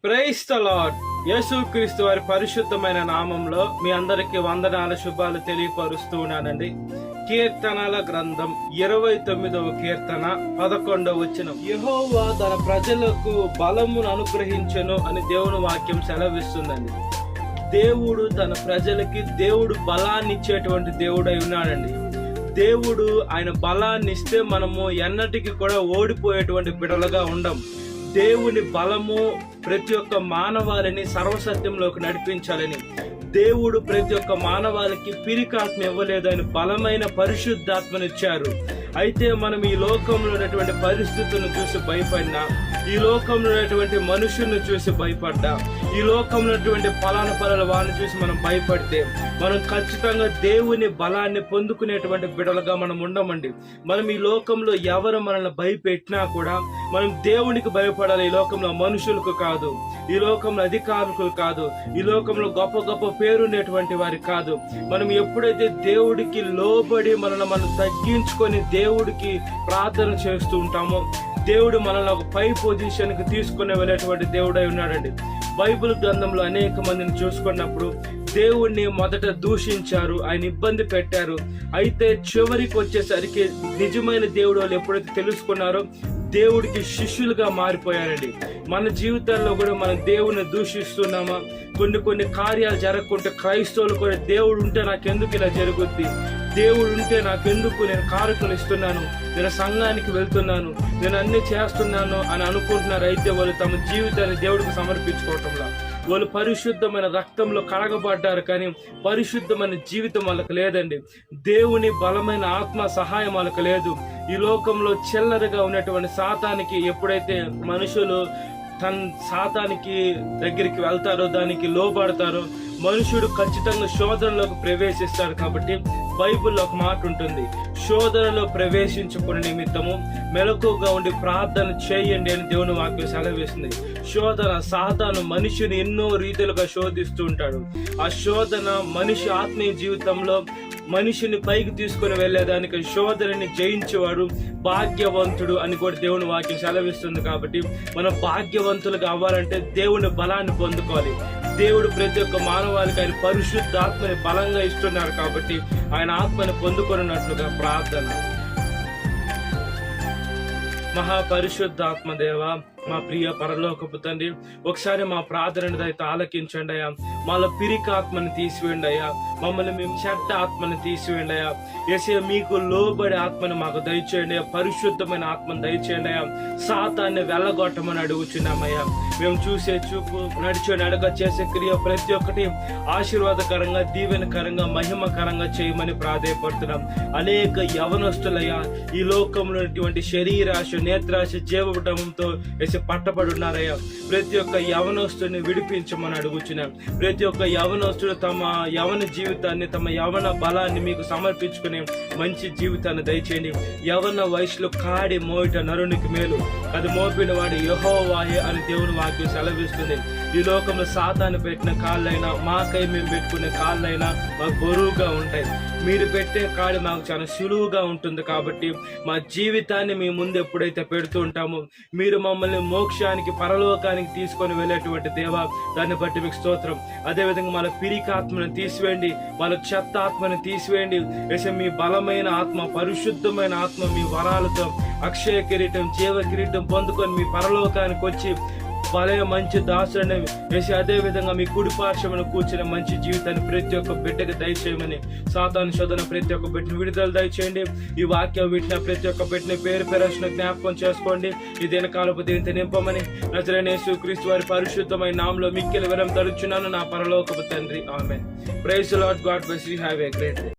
Praise the lord. యేసుక్రీస్తు వారి పరిశుద్ధమైన నామంలో మీ అందరికీ వందనాల శుభాలు తెలియపరుస్తూ ఉన్నానండి. కీర్తనల గ్రంథం 29వ కీర్తన 11వ వచనం. యెహోవా తన ప్రజలకు బలమును అనుగ్రహించెను అని దేవుని వాక్యం సెలవిస్తుందండి. దేవుడు తన ప్రజలకి బలాన్ని ఇచ్చేటువంటి దేవుడై ఉన్నాడండి. దేవుడు ఆయన బలాన్ని ఇస్తే మనము ఎన్నటికి కూడా ఓడిపోయేటువంటి బిడలుగా ఉండం. దేవుని బలము ప్రతి ఒక్క మానవాళిని సర్వసత్యంలోకి నడిపించాలని, దేవుడు ప్రతి ఒక్క మానవాళికి పిరికాత్మ ఇవ్వలేదు, ఆయన బలమైన పరిశుద్ధాత్మనిచ్చారు. అయితే మనం ఈ లోకంలో ఉన్నటువంటి పరిస్థితులను చూసి భయపడినా, ఈ లోకంలో ఉన్నటువంటి మనుషులను చూసి భయపడ్డా, ఈ లోకంలో ఉన్నటువంటి పలాల వాళ్ళని చూసి మనం భయపడితే మనం ఖచ్చితంగా దేవుని బలాన్ని పొందుకునేటువంటి బిడలుగా మనం ఉండమండి. మనం ఈ లోకంలో ఎవరు మనల్ని భయపెట్టినా కూడా మనం దేవునికి భయపడాలి. ఈ లోకంలో మనుషులకు కాదు, ఈ లోకంలో అధికారులకు కాదు, ఈ లోకంలో గొప్ప గొప్ప పేరుండేటువంటి వారికి కాదు. మనం ఎప్పుడైతే దేవుడికి లోబడి మనల్ని మనం తగ్గించుకొని దేవుడికి ప్రార్థన చేస్తూ ఉంటామో, దేవుడు మనల్ని ఒక పై పొజిషన్ కి తీసుకుని వెళ్ళేటువంటి దేవుడై ఉన్నాడండి. బైబిల్ గ్రంథంలో అనేక మందిని చూసుకున్నప్పుడు దేవుణ్ణి మొదట దూషించారు, ఆయన ఇబ్బంది పెట్టారు. అయితే చివరికి వచ్చేసరికి నిజమైన దేవుడు వాళ్ళు ఎప్పుడైతే తెలుసుకున్నారో దేవుడికి శిష్యులుగా మారిపోయారండి. మన జీవితాల్లో కూడా మనం దేవుని దూషిస్తున్నామా? కొన్ని కార్యాలు జరగకుంటే క్రైస్తవులు కూడా దేవుడు ఉంటే నాకెందుకు ఇలా జరుగుద్ది, దేవుడు ఉంటే నాకెందుకు, నేను కానుకలు ఇస్తున్నాను, నేను సంఘానికి వెళ్తున్నాను, నేను అన్ని చేస్తున్నాను అని అనుకుంటున్నారు. అయితే వాళ్ళు తమ జీవితాన్ని దేవుడికి సమర్పించుకోవటంలో వాళ్ళు పరిశుద్ధమైన రక్తంలో కడగబడ్డారు, కానీ పరిశుద్ధమైన జీవితం వాళ్ళకి లేదండి. దేవుని బలమైన ఆత్మ సహాయం వాళ్ళకి లేదు. ఈ లోకంలో చిల్లరగా ఉన్నటువంటి సాతానికి ఎప్పుడైతే మనుషులు సాతానికి దగ్గరికి వెళ్తారో, దానికి లోబడతారో, మనుషుడు ఖచ్చితంగా శోధనలోకి ప్రవేశిస్తాడు. కాబట్టి బైబిల్లో ఒక మాట ఉంటుంది, శోధనలో ప్రవేశించుకునే నిమిత్తము మెలకుగా ఉండి ప్రార్థన చేయండి అని దేవుని వాక్యం సెలవిస్తుంది. శోధన, సాతాను మనిషిని ఎన్నో రీతిలుగా శోధిస్తూ ఉంటాడు. ఆ శోధన మనిషి ఆత్మీయ జీవితంలో మనిషిని పైకి తీసుకుని వెళ్లేదానికి శోధనని జయించేవాడు భాగ్యవంతుడు అని కూడా దేవుని వాక్యం సెలవిస్తుంది. కాబట్టి మనం భాగ్యవంతులుగా అవ్వాలంటే దేవుని బలాన్ని పొందుకోవాలి. దేవుడు ప్రతి ఒక్క మానవాళికి ఆయన పరిశుద్ధ ఆత్మని బలంగా ఇస్తున్నారు. కాబట్టి ఆయన ఆత్మని పొందుకున్నట్లుగా ప్రార్థన. మహాపరిశుద్ధ ఆత్మదేవ, మా ప్రియ పరలోకపు తండ్రి, ఒకసారి మా ప్రార్థనను దయతో ఆలకించండి అయ్యా. మాలో పిరికాత్మని తీసివేయండి అయ్యా. మమ్మల్ని మేము చెడ్డ ఆత్మని తీసివేయండి అయ్యా. యేసయ్య, మీకు లోబడి ఆత్మని మాకు దయచేయండి అయ్యా. పరిశుద్ధమైన ఆత్మను దయచేయండి అయ్యా. సాతాన్ని వెళ్ళగొట్టమని అడుగుచున్నామయ్యా. మేము చూసే చూపు, నడిచే నడక, చేసే క్రియ ప్రతి ఒక్కటి ఆశీర్వాదకరంగా, దీవెనకరంగా, మహిమకరంగా చేయమని ప్రాధేయపడుతున్నాం. అనేక యవనస్తులయ్యా ఈ లోకంలో ఉన్నటువంటి శరీరాశ, నేత్రాశ, జీవడంతో పట్టబడి ఉన్నారయ్యా. ప్రతి ఒక్క యవనస్తుని విడిపించమని అడుగుచున్నాం. ప్రతి ఒక్క యవనస్తుడు తమ యవన జీవితాన్ని, తమ యవన బలాన్ని మీకు సమర్పించుకునే మంచి జీవితాన్ని దయచేయండి. యవన వయసులో కాడి మోయట నరునికి మేలు, అది మోపిన వాడు యెహోవాయే అని దేవుని వాక్యం సెలవిస్తుంది. ఈ లోకంలో సాతాను పెట్టిన కాళ్ళైనా, మాకై మేము పెట్టుకునే కాళ్ళైనా మాకు బరువుగా ఉంటాయి. మీరు పెట్టే కాడి మాకు చాలా సులువుగా ఉంటుంది. కాబట్టి మా జీవితాన్ని మీ ముందు ఎప్పుడైతే పెడుతూ ఉంటామో, మీరు మమ్మల్ని మోక్షానికి, పరలోకానికి తీసుకొని వెళ్ళేటువంటి దేవా, దాన్ని బట్టి మీకు స్తోత్రం. అదేవిధంగా వాళ్ళ పిరికాత్మను తీసివేయండి, వాళ్ళ చెత్త ఆత్మని తీసివేయండి. వేసే మీ బలమైన ఆత్మ, పరిశుద్ధమైన ఆత్మ, మీ వరాలతో అక్షయ కిరీటం, జీవ కిరీటం పొందుకొని మీ పరలోకానికి వచ్చి బలయ మంచి దాసులని వేసి, అదే విధంగా మీ కుడి పార్శ్వమున కూర్చున్న మంచి జీవితాన్ని ప్రతి ఒక్క బిడ్డకి దయచేయమని, సాతాను శోధన ప్రతి ఒక్క బిడ్డను విడుదల దయచేయండి. ఈ వాక్యం వింటున్న ప్రతి ఒక్క బిడ్డని పేరు పేరున జ్ఞాపకం చేసుకోండి. ఈ దినకాలపు దీనితో నింపమని నజరేయుడైన యేసుక్రీస్తు వారి పరిశుద్ధమైన నామములో మిక్కిలి వినయం తడుచున్నాను నా పరలోకపు తండ్రి. Amen. Praise the Lord. God bless you. Have a great day.